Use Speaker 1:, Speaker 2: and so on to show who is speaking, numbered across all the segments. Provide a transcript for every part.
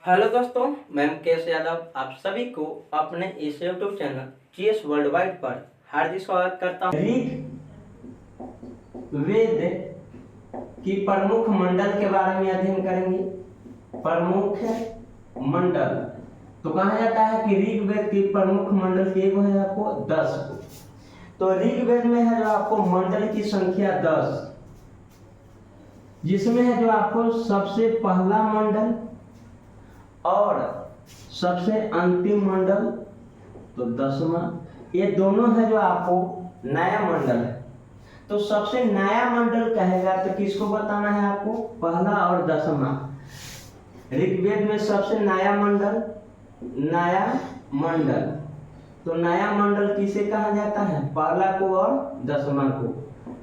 Speaker 1: Hello दोस्तों, मैं मुकेश यादव आप सभी को अपने इस YouTube channel GS world wide पर हार्दिक स्वागत करता हूँ। ऋग्वेद की प्रमुख मंडल के बारे में अध्ययन करेंगे। प्रमुख मंडल तो कहा जाता है कि ऋग्वेद की प्रमुख मंडल की है आपको 10। तो ऋग्वेद में है जो आपको मंडल की संख्या 10, जिसमें है जो आपको सबसे पहला मंडल और सबसे अंतिम मंडल तो 10वां, ये दोनों है जो आपको नया मंडल है। तो सबसे नया मंडल कहेगा तो किसको बताना है आपको? पहला और 10वां। ऋग्वेद में सबसे नया मंडल तो नया मंडल किसे कहा जाता है? पहला को और 10वां को।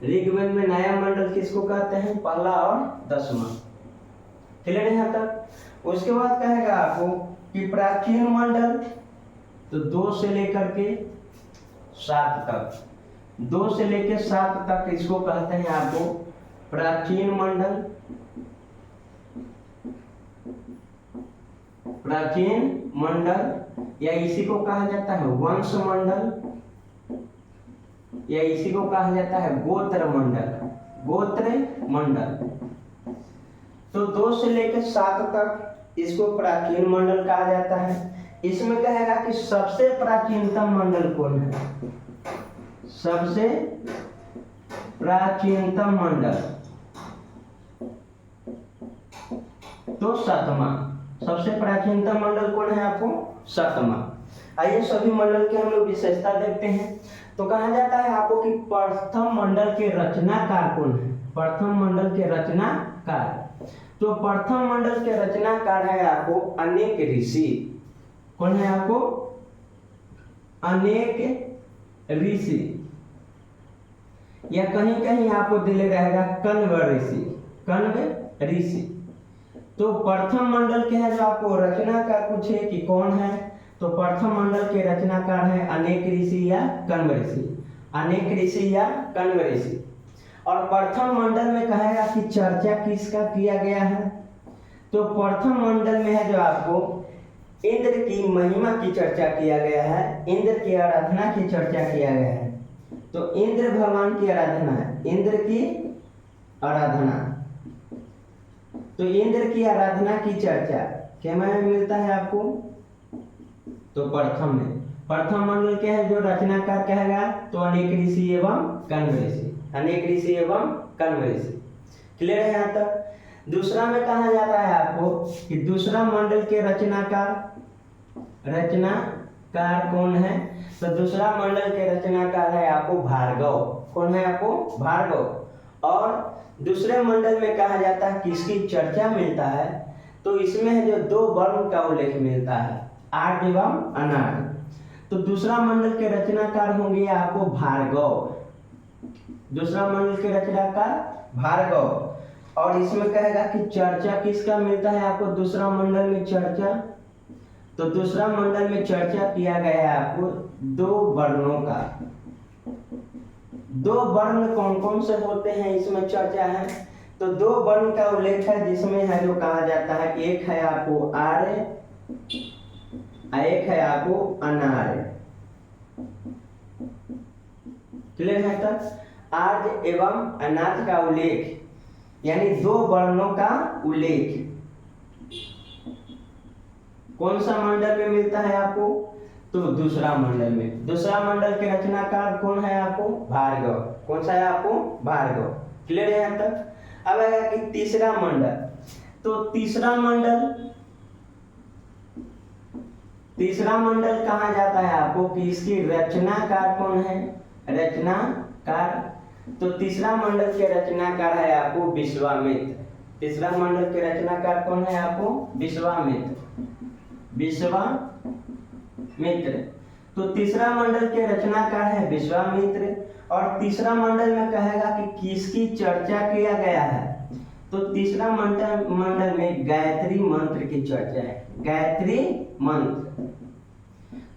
Speaker 1: ऋग्वेद में नया मंडल किसको कहते हैं? पहला और 10वां। क्लियर है यहाँ तक? उसके बाद कहेगा आपको कि प्राचीन मंडल तो 2 से लेकर के 7 तक, 2 से लेकर 7 तक इसको कहते हैं आपको प्राचीन मंडल। प्राचीन मंडल या इसी को कहा जाता है वंश मंडल, या इसी को कहा जाता है गोत्र मंडल। तो 2 से लेकर 7 तक इसको प्राचीन मंडल कहा जाता है। इसमें कहेगा कि सबसे प्राचीनतम मंडल कौन है? सबसे प्राचीनतम मंडल तो 7वां। सबसे प्राचीनतम मंडल कौन है आपको? 7वां। आइए सभी मंडल के हम लोग विशेषता देखते हैं। तो कहा जाता है आपको कि प्रथम मंडल के रचनाकार कौन है? प्रथम मंडल के रचनाकार तो प्रथम मंडल के रचनाकार है आपको अनेक ऋषि। कौन है आपको? अनेक ऋषि, या कहीं कहीं आपको दिले रहेगा कण्व ऋषि। तो प्रथम मंडल के है जो आपको रचनाकार पूछे कि कौन है, तो प्रथम मंडल के रचनाकार है अनेक ऋषि या कण्व ऋषि। और प्रथम मंडल में कहेगा कि चर्चा किसका किया गया है? तो प्रथम मंडल में है जो आपको इंद्र की महिमा की चर्चा किया गया है, इंद्र की आराधना की चर्चा किया गया है। तो इंद्र भगवान की आराधना है, इंद्र की आराधना। तो इंद्र की आराधना की चर्चा किसमें मिलता है आपको? तो प्रथम में। प्रथम मंडल के है जो रचनाकार कहेगा तो अनेक ऋषि एवं कण्व ऋषि। क्लियर है यहाँ तक? दूसरा में कहा जाता है आपको कि दूसरा मंडल के रचनाकार कौन है? तो दूसरा मंडल के रचनाकार है आपको भार्गव। कौन है आपको? भार्गव। और दूसरे मंडल में कहा जाता है किसकी चर्चा मिलता है? तो इसमें है जो 2 वर्ण का उल्लेख मिलता है, आर्य एवं अनार्य। तो दूसरा मंडल के रचनाकार होंगे आपको भार्गव। दूसरा मंडल के रचनाकार भार्गव। और इसमें कहेगा कि चर्चा किसका मिलता है आपको? दूसरा मंडल में चर्चा, तो दूसरा मंडल में चर्चा किया गया है आपको 2 वर्णों का। 2 वर्ण कौन कौन से होते हैं इसमें चर्चा है? तो 2 वर्ण का उल्लेख है जिसमें है जो कहा जाता है कि एक है आपको आर्य, एक है आपको अनार्य। क्लियर है तक? आर्य एवं अनार्य का उल्लेख, यानी 2 वर्णों का उल्लेख कौन सा मंडल में मिलता है आपको? तो दूसरा मंडल में। दूसरा मंडल के रचनाकार कौन है आपको? भार्गव। कौन सा है आपको? भार्गव। क्लियर है यहाँ तक? अब आएगा कि तीसरा मंडल। तो तीसरा मंडल कहा जाता है आपको कि इसकी रचनाकार कौन है? रचनाकार तो तीसरा मंडल के रचनाकार है आपको विश्वामित्र। तीसरा मंडल के रचनाकार कौन है आपको? विश्वामित्र। तो तीसरा मंडल के रचनाकार है विश्वामित्र। और तीसरा मंडल में कहेगा कि किसकी चर्चा किया गया है? तो तीसरा मंडल में गायत्री मंत्र की चर्चा है। गायत्री मंत्र,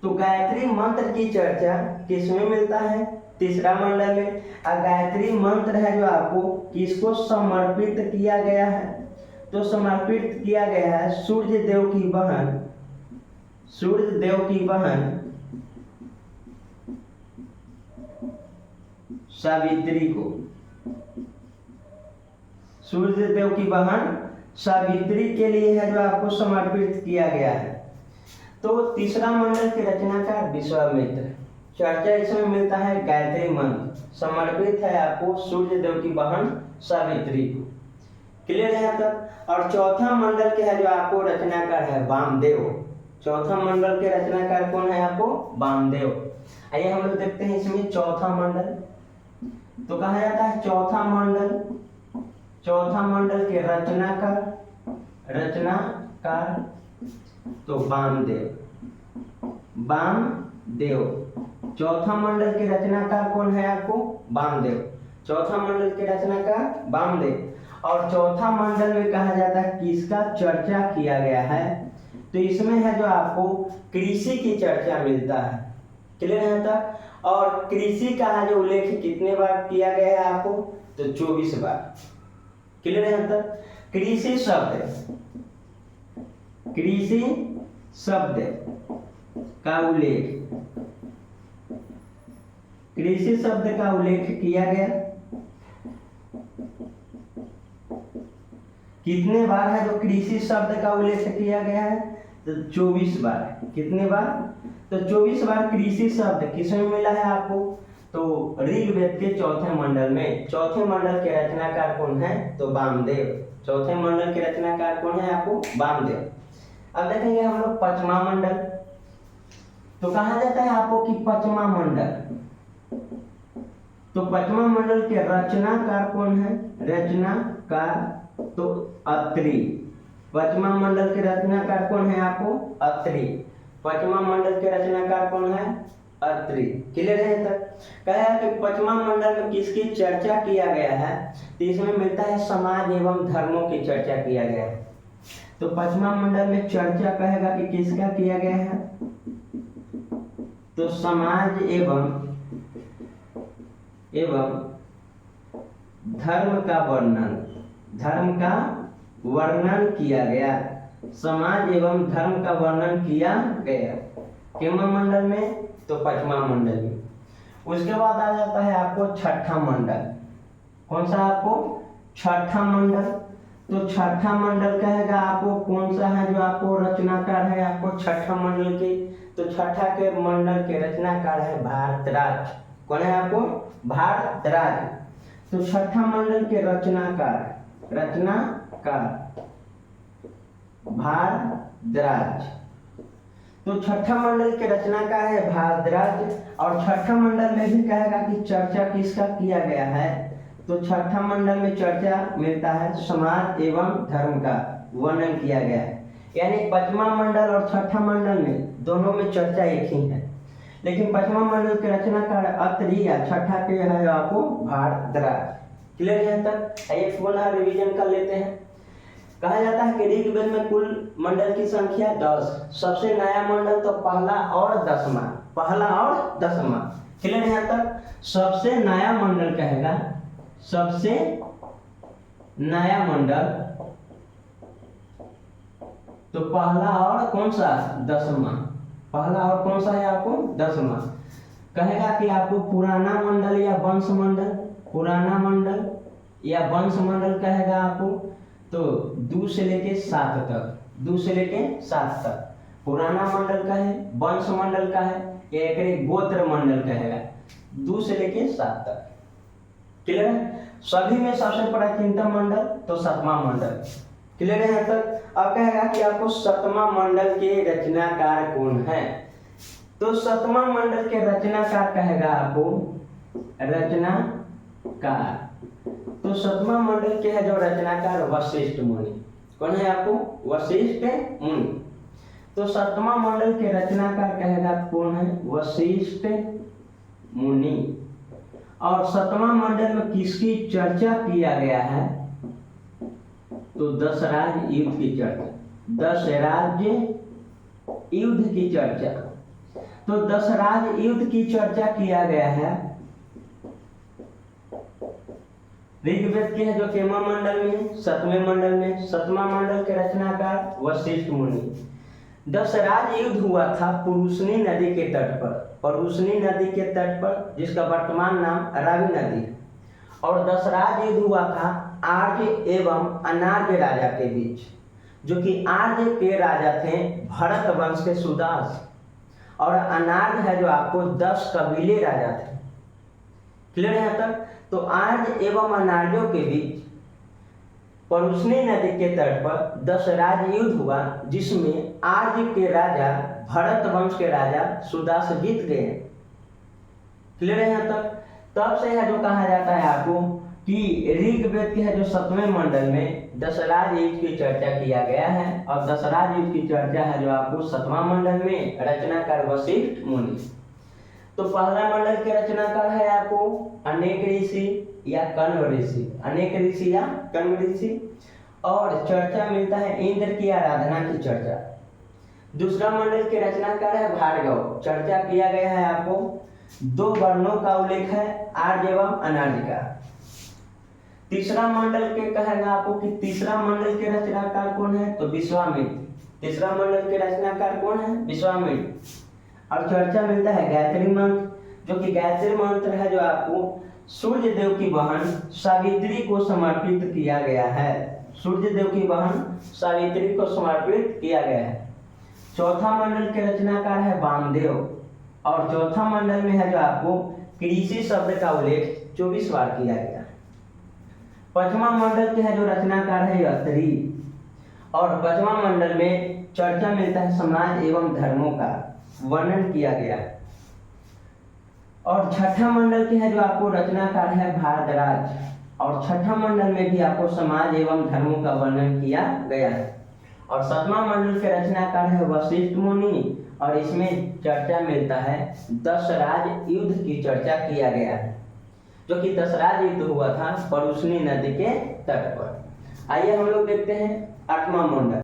Speaker 1: तो गायत्री मंत्र की चर्चा किसमें मिलता है? तीसरा मंडल में। गायत्री मंत्र है जो आपको किसको समर्पित किया गया है? तो समर्पित किया गया है सूर्य देव की बहन सावित्री को। सूर्य देव की बहन सावित्री के लिए है जो आपको समर्पित किया गया है। तो तीसरा मंडल के रचनाकार विश्वामित्र, चर्चा इसमें मिलता है गायत्री मंत्र, समर्पित है आपको सूर्य देव की बहन सावित्री को। क्लियर है तक। और चौथा मंडल के है जो आपको रचनाकार है वामदेव। चौथा मंडल के रचनाकार कौन है आपको? वामदेव। आइए हम लोग देखते हैं इसमें चौथा मंडल। तो कहा जाता है चौथा मंडल के रचनाकार तो वामदेव। चौथा मंडल के रचनाकार कौन है आपको? वामदेव। चौथा मंडल के रचनाकार वामदेव। और चौथा मंडल में कहा जाता है किसका चर्चा किया गया है? तो इसमें है जो आपको कृषि की चर्चा मिलता है। क्लियर है तक। और कृषि का है जो उल्लेख कितने बार किया गया है आपको? तो 24 बार। क्लियर है तक। कृषि शब्द का उल्लेख किया गया कितने बार है? जो कृषि शब्द का उल्लेख किया गया है तो 24 बार। कितने बार? तो 24 बार कृषि शब्द किसमें मिला है आपको? तो ऋग्वेद के चौथे मंडल में। चौथे मंडल के रचनाकार कौन है? तो वामदेव। चौथे मंडल के रचनाकार कौन है आपको? वामदेव। अब देखेंगे हम लोग पांचवा मंडल। तो कहा जाता है आपको कि पांचवा मंडल, तो पांचवा मंडल के रचनाकार कौन है? रचनाकार तो अत्रि। पांचवा मंडल के रचनाकार कौन है आपको? अत्रि। पांचवा मंडल के रचनाकार कौन है? अत्रि। क्लियर है तक। कहा कि पांचवा मंडल में किसकी चर्चा किया गया है? तो इसमें मिलता है समाज एवं धर्मों की चर्चा किया गया है। तो पांचवा मंडल में चर्चा कहेगा कि किसका किया गया है? तो समाज एवं धर्म का वर्णन किया गया। समाज एवं धर्म का वर्णन किया गया किसमें मंडल में? तो पांचवा मंडल में। उसके बाद आ जाता है आपको छठा मंडल। कौन सा आपको? छठा मंडल। तो छठा मंडल कहेगा आपको कौन सा है जो आपको रचनाकार है आपको छठा मंडल के? तो छठा के मंडल के रचनाकार है भारद्वाज। कौन है आपको? भारद्वाज। तो छठा मंडल के रचनाकार भारद्वाज। तो छठा मंडल के रचनाकार है भारद्वाज। और छठा मंडल में भी कहेगा कि चर्चा किसका किया गया है? तो छठा मंडल में चर्चा मिलता है समाज एवं धर्म का वर्णन किया गया है। यानी पांचवा मंडल और छठा मंडल में दोनों में चर्चा एक ही है, लेकिन पांचवा मंडल के रचनाकार अत्रि या छठा के है आपको भारद्वाज। क्लियर है तक। आइए पुनः रिवीजन कर लेते हैं। कहा जाता है कि ऋग्वेद में कुल मंडल की संख्या 10। सबसे नया मंडल तो पहला और 10वां। क्लियर है तक। सबसे नया मंडल कहेगा, सबसे नया मंडल तो पहला और कौन सा? 10वां। पहला और कौन सा है आपको? 10वां। कहेगा कि आपको पुराना मंडल या वंश मंडल, पुराना मंडल या वंश मंडल कहेगा आपको। तो 2 से लेके 7 तक, 2 से लेके 7 तक पुराना मंडल का है, वंश मंडल का है, या एक गोत्र मंडल कहेगा 2 से लेके 7 तक। क्लियर है। सभी में सबसे प्राचीनतम मंडल तो 7वां मंडल। क्लियर है तक। अब कहेगा कि आपको 7वां मंडल के रचनाकार कौन है? तो 7वां मंडल के रचनाकार कहेगा आपको रचनाकार। तो 7वां मंडल के है जो रचनाकार वशिष्ठ मुनि। कौन है आपको? वशिष्ठ मुनि। तो 7वां मंडल के रचनाकार कहेगा कौन है? वशिष्ठ मुनि। और 7वां मंडल में किसकी चर्चा किया गया है? तो 10 राज्य युद्ध की चर्चा। 10 राज्य युद्ध की चर्चा। तो 10 राज्य युद्ध की चर्चा किया गया है ऋग्वेद के है जो केमा मंडल में, 7वें मंडल में, 7वां मंडल के रचनाकार वशिष्ठ मुनि। 10 राज युद्ध हुआ था पुरुषनी नदी के तट पर, पुरुषनी नदी के तट पर, जिसका वर्तमान नाम रावी नदी है। और 10 राज युद्ध हुआ था आर्य एवं अनार्य राजा के बीच, जो कि आर्य के राजा थे भरत वंश के सुदास, और अनार्य है जो आपको 10 कबीले राजा थे। क्लियर है यहाँ तक? तो आर्य एवं अनार्यों के बीच परुष्णी नदी के तट पर 10 राज युद्ध हुआ, जिसमें आर्य के राजा भरत वंश के राजा सुदास जीत गए। क्लियर है यहाँ तक? तब से है जो कहा जाता है आपको कि ऋग्वेद के है जो 7वें मंडल में 10 राज युद्ध की चर्चा किया गया है, और 10 राज युद्ध की चर्चा है जो आपको 7वां मंडल में रचनाकार वशिष्ठ मुनि। तो पहला मंडल के रचनाकार है आपको अनेक ऋषि या कण्व ऋषि, अनेक ऋषि या कण्व ऋषि, और चर्चा मिलता है इंद्र की आराधना की चर्चा। दूसरा मंडल के रचनाकार है भार्गव, चर्चा किया गया है आपको 2 वर्णों का उल्लेख है, आर्य एवं अनार्य का। तीसरा मंडल के कहेगा आपको कि तीसरा मंडल के रचनाकार कौन है, तो विश्वामित्र। तीसरा मंडल के रचनाकार कौन है, विश्वामित्र। और चर्चा मिलता है गायत्री मंत्र, जो कि गायत्री मंत्र है जो आपको सूर्य देव की बहन सावित्री को समर्पित किया गया है, सूर्य देव की बहन सावित्री को समर्पित किया गया है। चौथा मंडल के रचनाकार है वामदेव, और चौथा मंडल में है जो आपको कृषि शब्द का उल्लेख 24 बार किया गया। पांचवा मंडल के है जो रचनाकार है अत्रि, और पांचवा मंडल में चर्चा मिलता है समाज एवं धर्मों का वर्णन किया गया। और छठा मंडल के है जो आपको रचनाकार है भारद्वाज, और छठा मंडल में भी आपको समाज एवं धर्मों का वर्णन किया गया है। और 7वां मंडल के रचनाकार है वशिष्ठ मुनि, और इसमें चर्चा मिलता है 10 राज युद्ध की चर्चा किया गया है, जो कि 10 राज युद्ध हुआ था परुष्णी नदी के तट पर। आइए हम लोग देखते हैं 8वां मंडल।